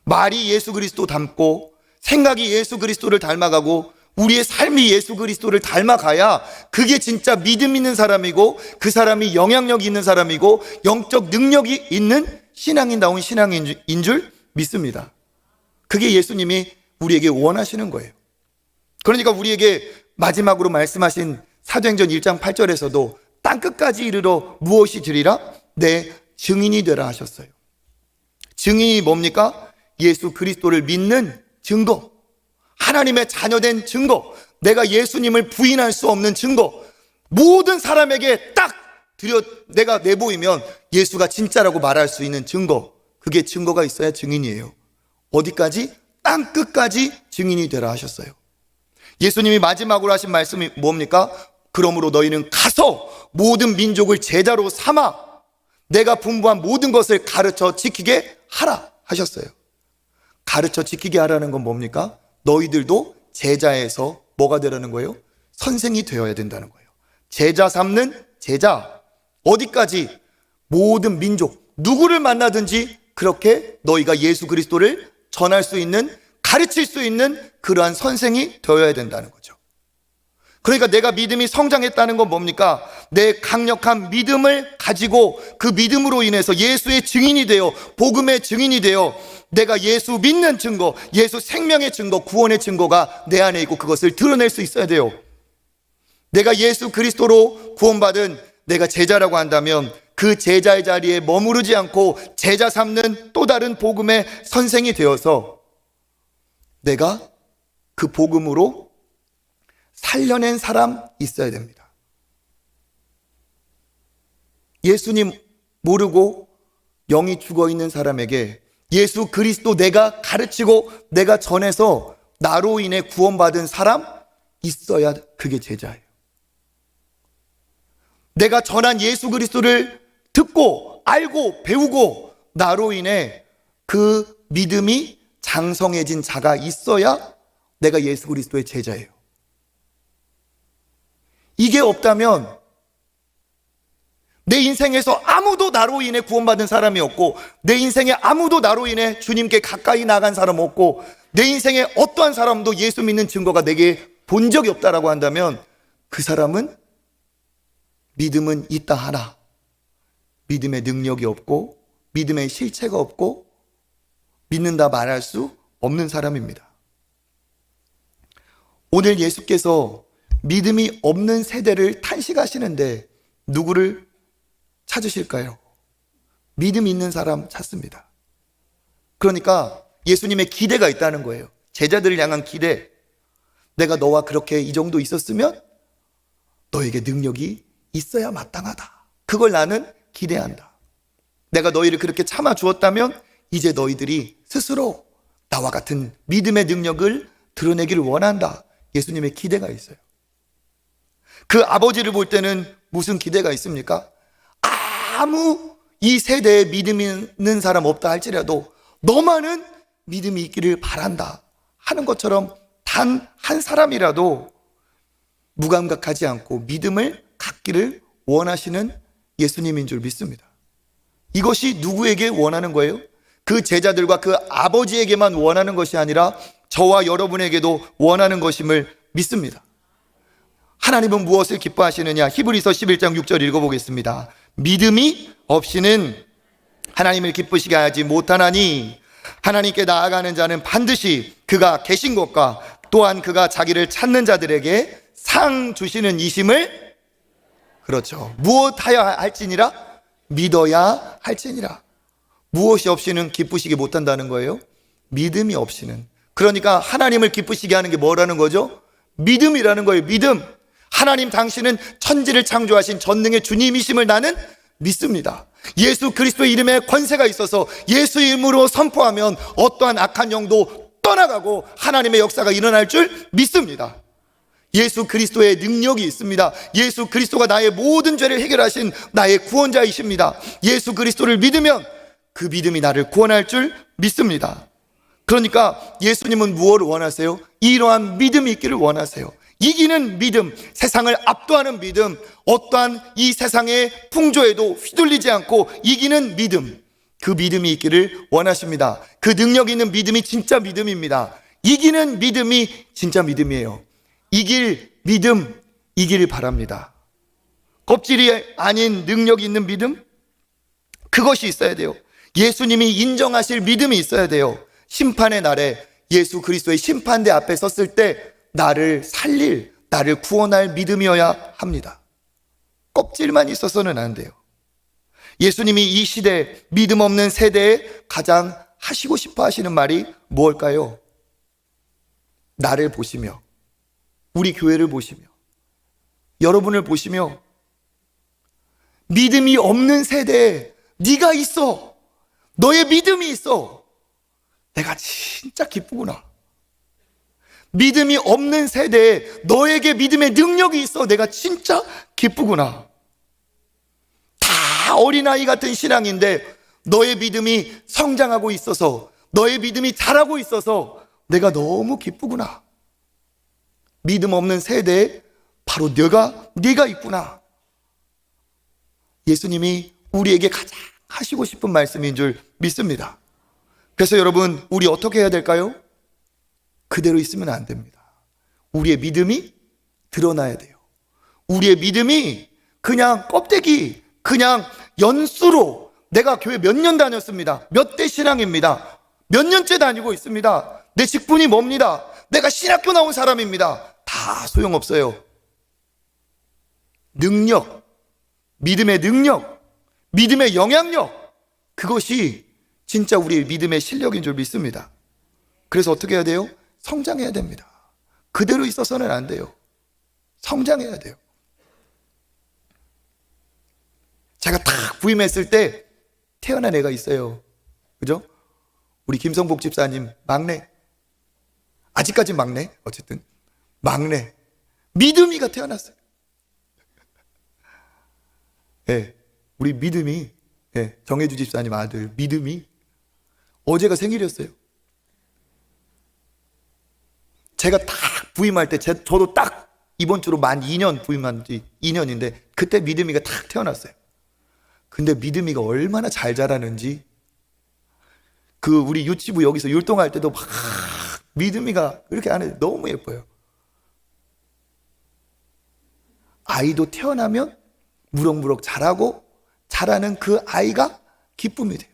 말이 예수 그리스도 닮고 생각이 예수 그리스도를 닮아가고 우리의 삶이 예수 그리스도를 닮아가야 그게 진짜 믿음 있는 사람이고 그 사람이 영향력이 있는 사람이고 영적 능력이 있는 신앙인다운 신앙인 줄 믿습니다. 그게 예수님이 우리에게 원하시는 거예요. 그러니까 우리에게 마지막으로 말씀하신 사도행전 1장 8절에서도 땅끝까지 이르러 무엇이 되리라? 내 증인이 되라 하셨어요. 증인이 뭡니까? 예수 그리스도를 믿는 증거, 하나님의 자녀된 증거, 내가 예수님을 부인할 수 없는 증거, 모든 사람에게 딱 내가 내보이면 예수가 진짜라고 말할 수 있는 증거, 그게 증거가 있어야 증인이에요. 어디까지? 땅끝까지 증인이 되라 하셨어요. 예수님이 마지막으로 하신 말씀이 뭡니까? 그러므로 너희는 가서 모든 민족을 제자로 삼아 내가 분부한 모든 것을 가르쳐 지키게 하라 하셨어요. 가르쳐 지키게 하라는 건 뭡니까? 너희들도 제자에서 뭐가 되라는 거예요? 선생이 되어야 된다는 거예요. 제자 삼는 제자. 어디까지? 모든 민족, 누구를 만나든지 그렇게 너희가 예수 그리스도를 전할 수 있는, 가르칠 수 있는 그러한 선생이 되어야 된다는 거죠. 그러니까 내가 믿음이 성장했다는 건 뭡니까? 내 강력한 믿음을 가지고 그 믿음으로 인해서 예수의 증인이 되어, 복음의 증인이 되어 내가 예수 믿는 증거, 예수 생명의 증거, 구원의 증거가 내 안에 있고 그것을 드러낼 수 있어야 돼요. 내가 예수 그리스도로 구원받은 내가 제자라고 한다면 그 제자의 자리에 머무르지 않고 제자 삼는 또 다른 복음의 선생이 되어서 내가 그 복음으로 살려낸 사람 있어야 됩니다. 예수님 모르고 영이 죽어있는 사람에게 예수 그리스도 내가 가르치고 내가 전해서 나로 인해 구원받은 사람 있어야 그게 제자예요. 내가 전한 예수 그리스도를 듣고 알고 배우고 나로 인해 그 믿음이 장성해진 자가 있어야 내가 예수 그리스도의 제자예요. 이게 없다면 내 인생에서 아무도 나로 인해 구원받은 사람이 없고 내 인생에 아무도 나로 인해 주님께 가까이 나간 사람 없고 내 인생에 어떠한 사람도 예수 믿는 증거가 내게 본 적이 없다라고 한다면 그 사람은 믿음은 있다 하나 믿음의 능력이 없고 믿음의 실체가 없고 믿는다 말할 수 없는 사람입니다. 오늘 예수께서 믿음이 없는 세대를 탄식하시는데 누구를 찾으실까요? 믿음 있는 사람 찾습니다. 그러니까 예수님의 기대가 있다는 거예요. 제자들을 향한 기대. 내가 너와 그렇게 이 정도 있었으면 너에게 능력이 있어야 마땅하다. 그걸 나는 기대한다. 내가 너희를 그렇게 참아주었다면 이제 너희들이 스스로 나와 같은 믿음의 능력을 드러내기를 원한다. 예수님의 기대가 있어요. 그 아버지를 볼 때는 무슨 기대가 있습니까? 아무 이 세대에 믿음 있는 사람 없다 할지라도 너만은 믿음이 있기를 바란다 하는 것처럼 단 한 사람이라도 무감각하지 않고 믿음을 갖기를 원하시는 예수님인 줄 믿습니다. 이것이 누구에게 원하는 거예요? 그 제자들과 그 아버지에게만 원하는 것이 아니라 저와 여러분에게도 원하는 것임을 믿습니다. 하나님은 무엇을 기뻐하시느냐? 히브리서 11장 6절 읽어보겠습니다. 믿음이 없이는 하나님을 기쁘시게 하지 못하나니 하나님께 나아가는 자는 반드시 그가 계신 것과 또한 그가 자기를 찾는 자들에게 상 주시는 이심을, 그렇죠, 무엇하여 할지니라? 믿어야 할지니라. 무엇이 없이는 기쁘시게 못한다는 거예요? 믿음이 없이는. 그러니까 하나님을 기쁘시게 하는 게 뭐라는 거죠? 믿음이라는 거예요. 믿음. 하나님 당신은 천지를 창조하신 전능의 주님이심을 나는 믿습니다. 예수 그리스도의 이름에 권세가 있어서 예수 이름으로 선포하면 어떠한 악한 영도 떠나가고 하나님의 역사가 일어날 줄 믿습니다. 예수 그리스도의 능력이 있습니다. 예수 그리스도가 나의 모든 죄를 해결하신 나의 구원자이십니다. 예수 그리스도를 믿으면 그 믿음이 나를 구원할 줄 믿습니다. 그러니까 예수님은 무엇을 원하세요? 이러한 믿음이 있기를 원하세요. 이기는 믿음, 세상을 압도하는 믿음, 어떠한 이 세상의 풍조에도 휘둘리지 않고 이기는 믿음, 그 믿음이 있기를 원하십니다. 그 능력 있는 믿음이 진짜 믿음입니다. 이기는 믿음이 진짜 믿음이에요. 이길 믿음, 이기를 바랍니다. 껍질이 아닌 능력 있는 믿음, 그것이 있어야 돼요. 예수님이 인정하실 믿음이 있어야 돼요. 심판의 날에 예수 그리스도의 심판대 앞에 섰을 때 나를 살릴, 나를 구원할 믿음이어야 합니다. 껍질만 있어서는 안 돼요. 예수님이 이 시대, 믿음 없는 세대에 가장 하시고 싶어 하시는 말이 무엇일까요? 나를 보시며, 우리 교회를 보시며, 여러분을 보시며, 믿음이 없는 세대에 네가 있어, 너의 믿음이 있어, 내가 진짜 기쁘구나. 믿음이 없는 세대에 너에게 믿음의 능력이 있어, 내가 진짜 기쁘구나. 다 어린아이 같은 신앙인데 너의 믿음이 성장하고 있어서, 너의 믿음이 자라고 있어서 내가 너무 기쁘구나. 믿음 없는 세대에 바로 네가 있구나. 예수님이 우리에게 가장 하시고 싶은 말씀인 줄 믿습니다. 그래서 여러분, 우리 어떻게 해야 될까요? 그대로 있으면 안 됩니다. 우리의 믿음이 드러나야 돼요. 우리의 믿음이 그냥 껍데기, 그냥 연수로, 내가 교회 몇 년 다녔습니다, 몇 대 신앙입니다, 몇 년째 다니고 있습니다, 내 직분이 뭡니다, 내가 신학교 나온 사람입니다, 다 소용없어요. 능력, 믿음의 능력, 믿음의 영향력, 그것이 진짜 우리의 믿음의 실력인 줄 믿습니다. 그래서 어떻게 해야 돼요? 성장해야 됩니다. 그대로 있어서는 안 돼요. 성장해야 돼요. 제가 딱 부임했을 때 태어난 애가 있어요. 그죠? 우리 김성복 집사님 막내, 아직까지 막내, 어쨌든 막내 믿음이가 태어났어요. 네, 우리 믿음이, 네, 정혜주 집사님 아들 믿음이 어제가 생일이었어요. 제가 딱 부임할 때 저도 딱 이번 주로 만 2년 부임한 지 2년인데 그때 믿음이가 딱 태어났어요. 근데 믿음이가 얼마나 잘 자라는지, 그 우리 유치부 여기서 율동할 때도 막 믿음이가 이렇게 안에 너무 예뻐요. 아이도 태어나면 무럭무럭 자라고 자라는 그 아이가 기쁨이 돼요.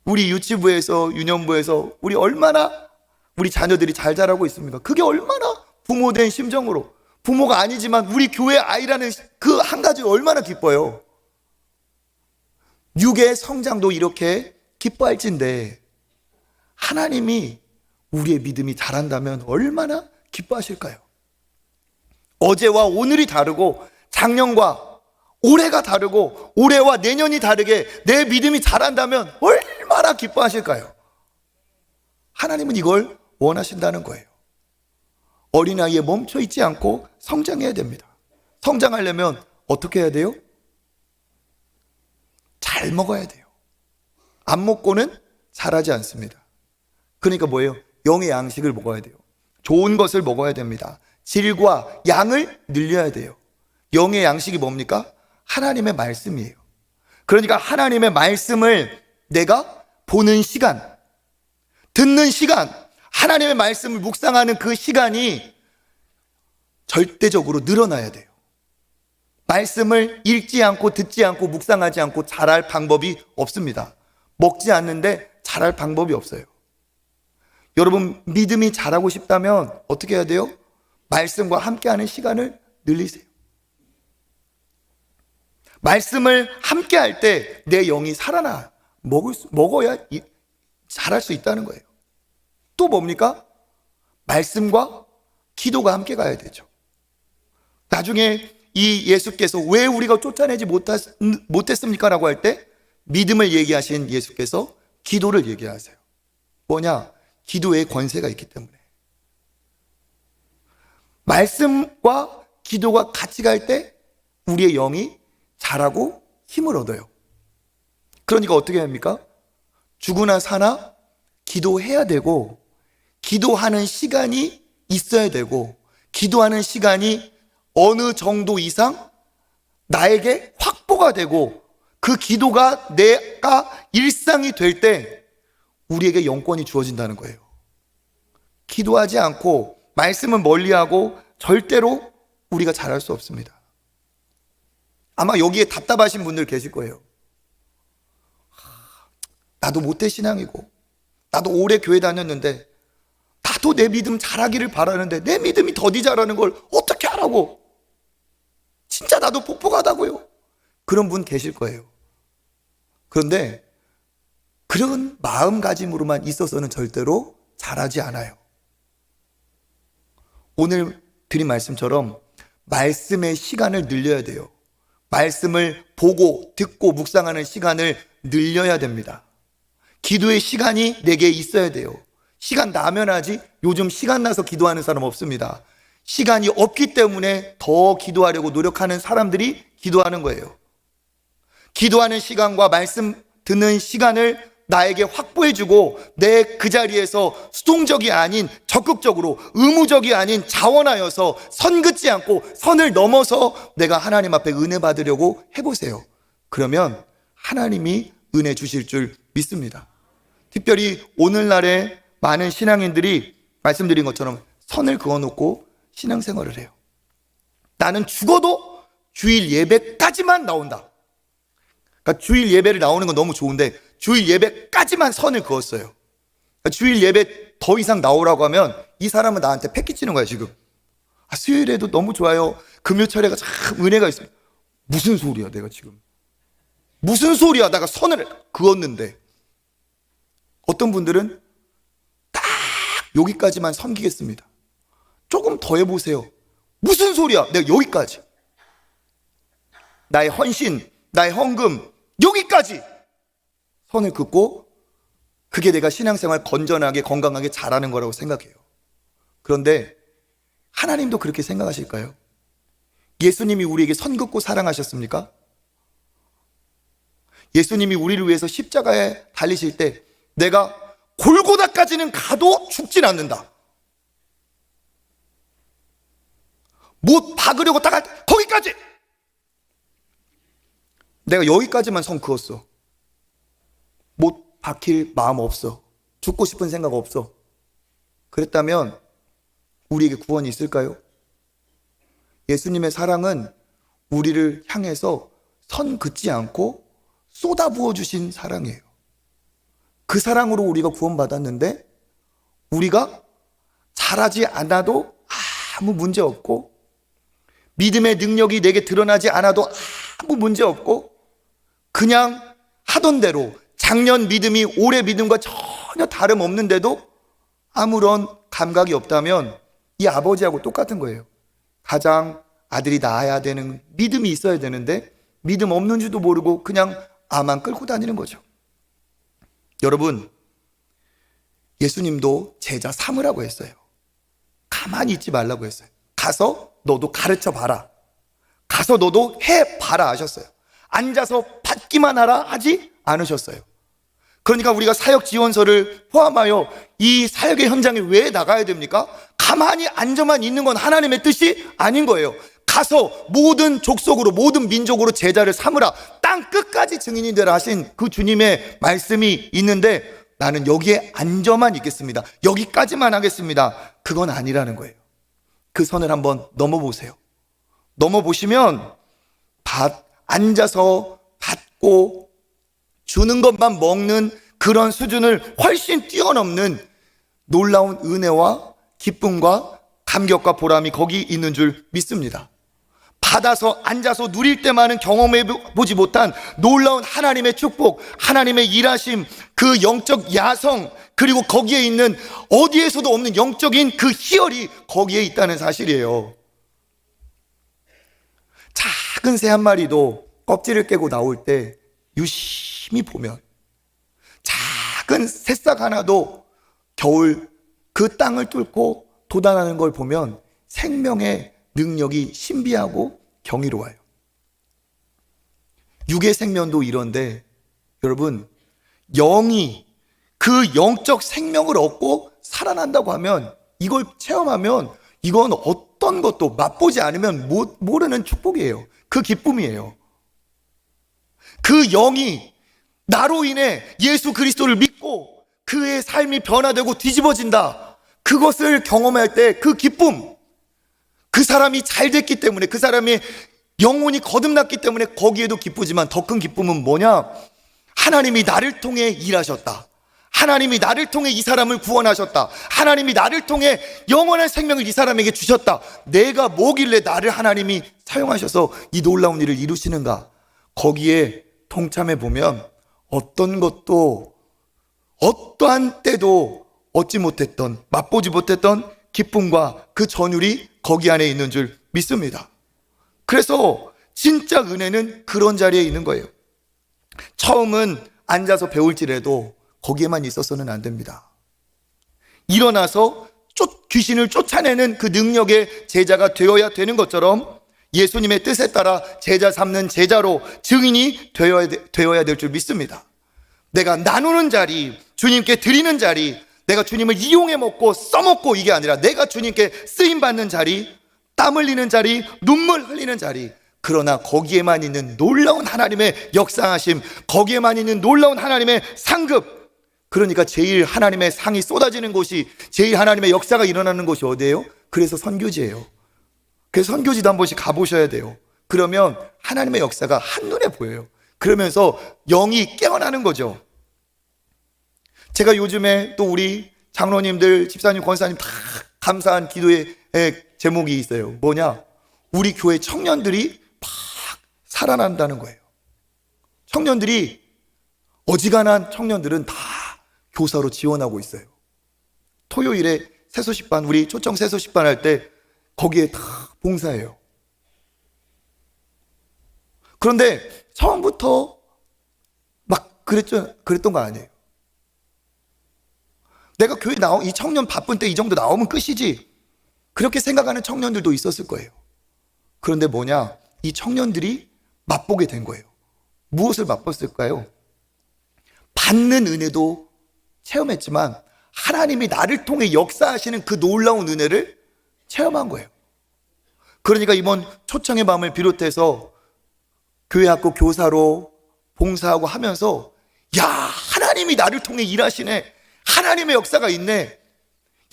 우리 유치부에서, 유년부에서 우리 얼마나 우리 자녀들이 잘 자라고 있습니다. 그게 얼마나 부모된 심정으로, 부모가 아니지만 우리 교회 아이라는 그 한 가지 얼마나 기뻐요. 육의 성장도 이렇게 기뻐할진데 하나님이 우리의 믿음이 자란다면 얼마나 기뻐하실까요? 어제와 오늘이 다르고 작년과 올해가 다르고 올해와 내년이 다르게 내 믿음이 자란다면 얼마나 기뻐하실까요? 하나님은 이걸 원하신다는 거예요. 어린아이에 멈춰 있지 않고 성장해야 됩니다. 성장하려면 어떻게 해야 돼요? 잘 먹어야 돼요. 안 먹고는 자라지 않습니다. 그러니까 뭐예요? 영의 양식을 먹어야 돼요. 좋은 것을 먹어야 됩니다. 질과 양을 늘려야 돼요. 영의 양식이 뭡니까? 하나님의 말씀이에요. 그러니까 하나님의 말씀을 내가 보는 시간, 듣는 시간, 하나님의 말씀을 묵상하는 그 시간이 절대적으로 늘어나야 돼요. 말씀을 읽지 않고 듣지 않고 묵상하지 않고 자랄 방법이 없습니다. 먹지 않는데 자랄 방법이 없어요. 여러분, 믿음이 자라고 싶다면 어떻게 해야 돼요? 말씀과 함께하는 시간을 늘리세요. 말씀을 함께할 때 내 영이 살아나 먹어야 자랄 수 있다는 거예요. 또 뭡니까? 말씀과 기도가 함께 가야 되죠. 나중에 이 예수께서 왜 우리가 쫓아내지 못했습니까? 라고 할 때 믿음을 얘기하신 예수께서 기도를 얘기하세요. 뭐냐? 기도에 권세가 있기 때문에. 말씀과 기도가 같이 갈 때 우리의 영이 자라고 힘을 얻어요. 그러니까 어떻게 합니까? 죽으나 사나 기도해야 되고, 기도하는 시간이 있어야 되고, 기도하는 시간이 어느 정도 이상 나에게 확보가 되고, 그 기도가 내가 일상이 될 때 우리에게 영권이 주어진다는 거예요. 기도하지 않고 말씀은 멀리하고 절대로 우리가 잘할 수 없습니다. 아마 여기에 답답하신 분들 계실 거예요. 나도 모태 신앙이고 나도 오래 교회 다녔는데 나도 내 믿음 잘하기를 바라는데 내 믿음이 더디 자라는 걸 어떻게 하라고? 진짜 나도 뻑뻑하다고요. 그런 분 계실 거예요. 그런데 그런 마음가짐으로만 있어서는 절대로 잘하지 않아요. 오늘 드린 말씀처럼 말씀의 시간을 늘려야 돼요. 말씀을 보고 듣고 묵상하는 시간을 늘려야 됩니다. 기도의 시간이 내게 있어야 돼요. 시간 나면 하지, 요즘 시간 나서 기도하는 사람 없습니다. 시간이 없기 때문에 더 기도하려고 노력하는 사람들이 기도하는 거예요. 기도하는 시간과 말씀 듣는 시간을 나에게 확보해주고 내 그 자리에서 수동적이 아닌 적극적으로 의무적이 아닌 자원하여서 선 긋지 않고 선을 넘어서 내가 하나님 앞에 은혜 받으려고 해보세요. 그러면 하나님이 은혜 주실 줄 믿습니다. 특별히 오늘날에 많은 신앙인들이 말씀드린 것처럼 선을 그어놓고 신앙생활을 해요. 나는 죽어도 주일 예배까지만 나온다. 그러니까 주일 예배를 나오는 건 너무 좋은데 주일 예배까지만 선을 그었어요. 그러니까 주일 예배 더 이상 나오라고 하면 이 사람은 나한테 패기치는 거야 지금. 수요일에도 너무 좋아요. 금요철에가 참 은혜가 있어요. 무슨 소리야 내가 지금. 무슨 소리야 내가 선을 그었는데. 어떤 분들은 딱 여기까지만 섬기겠습니다. 조금 더 해보세요. 무슨 소리야 내가 여기까지. 나의 헌신, 나의 헌금 여기까지 선을 긋고 그게 내가 신앙생활 건전하게 건강하게 잘하는 거라고 생각해요. 그런데 하나님도 그렇게 생각하실까요? 예수님이 우리에게 선 긋고 사랑하셨습니까? 예수님이 우리를 위해서 십자가에 달리실 때 내가 골고다까지는 가도 죽진 않는다. 못 박으려고 딱 거기까지. 내가 여기까지만 선 그었어. 못 박힐 마음 없어. 죽고 싶은 생각 없어. 그랬다면 우리에게 구원이 있을까요? 예수님의 사랑은 우리를 향해서 선 긋지 않고 쏟아부어 주신 사랑이에요. 그 사랑으로 우리가 구원받았는데 우리가 잘하지 않아도 아무 문제 없고 믿음의 능력이 내게 드러나지 않아도 아무 문제 없고 그냥 하던 대로 작년 믿음이 올해 믿음과 전혀 다름없는데도 아무런 감각이 없다면 이 아버지하고 똑같은 거예요. 가장 아들이 낳아야 되는 믿음이 있어야 되는데 믿음 없는 줄도 모르고 그냥 아만 끌고 다니는 거죠. 여러분, 예수님도 제자 삼으라고 했어요. 가만히 있지 말라고 했어요. 가서 너도 가르쳐 봐라. 가서 너도 해봐라 하셨어요. 앉아서 받기만 하라 하지 않으셨어요. 그러니까 우리가 사역 지원서를 포함하여 이 사역의 현장에 왜 나가야 됩니까? 가만히 앉아만 있는 건 하나님의 뜻이 아닌 거예요. 가서 모든 족속으로 모든 민족으로 제자를 삼으라. 땅 끝까지 증인이 되라 하신 그 주님의 말씀이 있는데 나는 여기에 앉아만 있겠습니다. 여기까지만 하겠습니다. 그건 아니라는 거예요. 그 선을 한번 넘어보세요. 넘어보시면 앉아서 받고 주는 것만 먹는 그런 수준을 훨씬 뛰어넘는 놀라운 은혜와 기쁨과 감격과 보람이 거기 있는 줄 믿습니다. 받아서 앉아서 누릴 때만은 경험해 보지 못한 놀라운 하나님의 축복, 하나님의 일하심, 그 영적 야성, 그리고 거기에 있는 어디에서도 없는 영적인 그 희열이 거기에 있다는 사실이에요. 작은 새 한 마리도 껍질을 깨고 나올 때 유심히 보면 작은 새싹 하나도 겨울 그 땅을 뚫고 돋아나는 걸 보면 생명의 능력이 신비하고 경이로워요. 육의 생명도 이런데 여러분, 영이 그 영적 생명을 얻고 살아난다고 하면, 이걸 체험하면 이건 어떤 것도 맛보지 않으면 모르는 축복이에요. 그 기쁨이에요. 그 영이 나로 인해 예수 그리스도를 믿고 그의 삶이 변화되고 뒤집어진다. 그것을 경험할 때 그 기쁨, 그 사람이 잘 됐기 때문에, 그 사람의 영혼이 거듭났기 때문에 거기에도 기쁘지만 더 큰 기쁨은 뭐냐? 하나님이 나를 통해 일하셨다. 하나님이 나를 통해 이 사람을 구원하셨다. 하나님이 나를 통해 영원한 생명을 이 사람에게 주셨다. 내가 뭐길래 나를 하나님이 사용하셔서 이 놀라운 일을 이루시는가? 거기에 동참해 보면 어떤 것도 어떠한 때도 얻지 못했던, 맛보지 못했던 기쁨과 그 전율이 거기 안에 있는 줄 믿습니다. 그래서 진짜 은혜는 그런 자리에 있는 거예요. 처음은 앉아서 배울지라도 거기에만 있어서는 안 됩니다. 일어나서 귀신을 쫓아내는 그 능력의 제자가 되어야 되는 것처럼 예수님의 뜻에 따라 제자 삼는 제자로 증인이 되어야 될 줄 믿습니다. 내가 나누는 자리, 주님께 드리는 자리, 내가 주님을 이용해 먹고 써먹고 이게 아니라 내가 주님께 쓰임받는 자리, 땀 흘리는 자리, 눈물 흘리는 자리, 그러나 거기에만 있는 놀라운 하나님의 역사하심, 거기에만 있는 놀라운 하나님의 상급, 그러니까 제일 하나님의 상이 쏟아지는 곳이, 제일 하나님의 역사가 일어나는 곳이 어디예요? 그래서 선교지예요. 그래서 선교지도 한 번씩 가보셔야 돼요. 그러면 하나님의 역사가 한눈에 보여요. 그러면서 영이 깨어나는 거죠. 제가 요즘에 또 우리 장로님들, 집사님, 권사님 다 감사한 기도의 제목이 있어요. 뭐냐? 우리 교회 청년들이 막 살아난다는 거예요. 청년들이, 어지간한 청년들은 다 교사로 지원하고 있어요. 토요일에 새소식반, 우리 초청 새소식반 할 때 거기에 다 봉사해요. 그런데 처음부터 막 그랬던 거 아니에요. 내가 교회 이 청년 바쁜 때 이 정도 나오면 끝이지, 그렇게 생각하는 청년들도 있었을 거예요. 그런데 뭐냐? 이 청년들이 맛보게 된 거예요. 무엇을 맛봤을까요? 받는 은혜도 체험했지만 하나님이 나를 통해 역사하시는 그 놀라운 은혜를 체험한 거예요. 그러니까 이번 초청의 밤을 비롯해서 교회 학교 교사로 봉사하고 하면서, 야, 하나님이 나를 통해 일하시네, 하나님의 역사가 있네,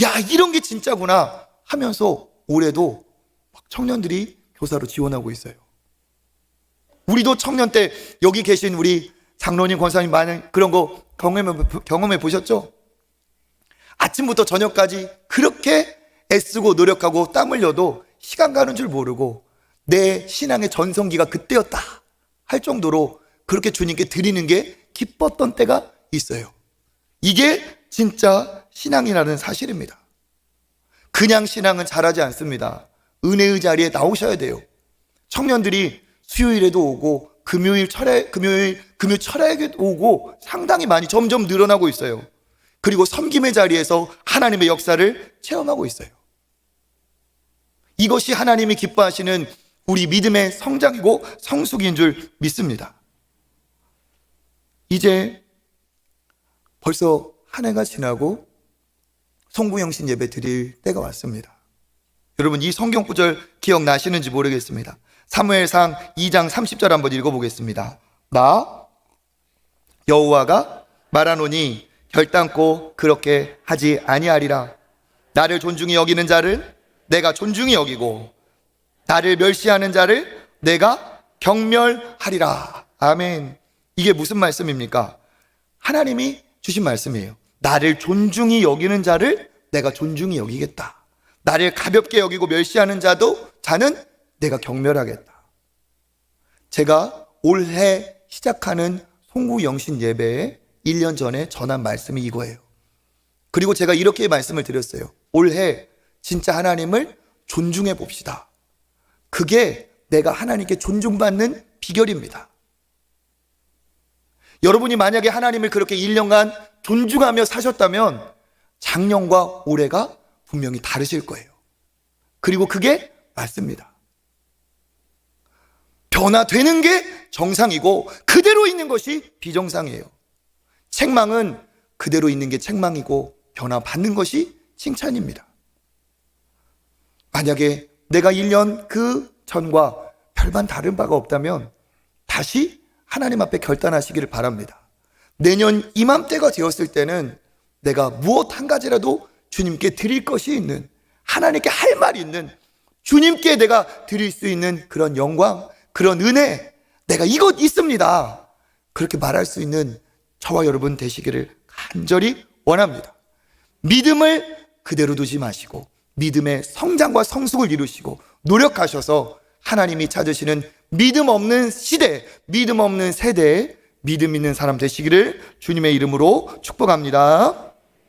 야, 이런 게 진짜구나 하면서 올해도 청년들이 교사로 지원하고 있어요. 우리도 청년 때 여기 계신 우리 장로님, 권사님 많은 그런 거 경험해 보셨죠? 아침부터 저녁까지 그렇게 애쓰고 노력하고 땀 흘려도 시간 가는 줄 모르고 내 신앙의 전성기가 그때였다 할 정도로 그렇게 주님께 드리는 게 기뻤던 때가 있어요. 이게 진짜 신앙이라는 사실입니다. 그냥 신앙은 잘하지 않습니다. 은혜의 자리에 나오셔야 돼요. 청년들이 수요일에도 오고 금요 철야에도 오고 상당히 많이 점점 늘어나고 있어요. 그리고 섬김의 자리에서 하나님의 역사를 체험하고 있어요. 이것이 하나님이 기뻐하시는 우리 믿음의 성장이고 성숙인 줄 믿습니다. 이제 벌써 한 해가 지나고 송구영신 예배 드릴 때가 왔습니다. 여러분, 이 성경 구절 기억나시는지 모르겠습니다. 사무엘상 2장 30절 한번 읽어보겠습니다. 나 여호와가 말하노니 결단코 그렇게 하지 아니하리라. 나를 존중히 여기는 자를 내가 존중히 여기고 나를 멸시하는 자를 내가 경멸하리라. 아멘. 이게 무슨 말씀입니까? 하나님이 주신 말씀이에요. 나를 존중히 여기는 자를 내가 존중히 여기겠다. 나를 가볍게 여기고 멸시하는 자는 내가 경멸하겠다. 제가 올해 시작하는 송구영신 예배에 1년 전에 전한 말씀이 이거예요. 그리고 제가 이렇게 말씀을 드렸어요. 올해 진짜 하나님을 존중해 봅시다. 그게 내가 하나님께 존중받는 비결입니다. 여러분이 만약에 하나님을 그렇게 1년간 존중하며 사셨다면 작년과 올해가 분명히 다르실 거예요. 그리고 그게 맞습니다. 변화되는 게 정상이고 그대로 있는 것이 비정상이에요. 책망은 그대로 있는 게 책망이고 변화받는 것이 칭찬입니다. 만약에 내가 1년 그 전과 별반 다른 바가 없다면 다시 하나님 앞에 결단하시기를 바랍니다. 내년 이맘때가 되었을 때는 내가 무엇 한 가지라도 주님께 드릴 것이 있는, 하나님께 할 말이 있는, 주님께 내가 드릴 수 있는 그런 영광, 그런 은혜, 내가 이것 있습니다, 그렇게 말할 수 있는 저와 여러분 되시기를 간절히 원합니다. 믿음을 그대로 두지 마시고 믿음의 성장과 성숙을 이루시고 노력하셔서 하나님이 찾으시는 믿음 없는 시대, 믿음 없는 세대에 믿음 있는 사람 되시기를 주님의 이름으로 축복합니다.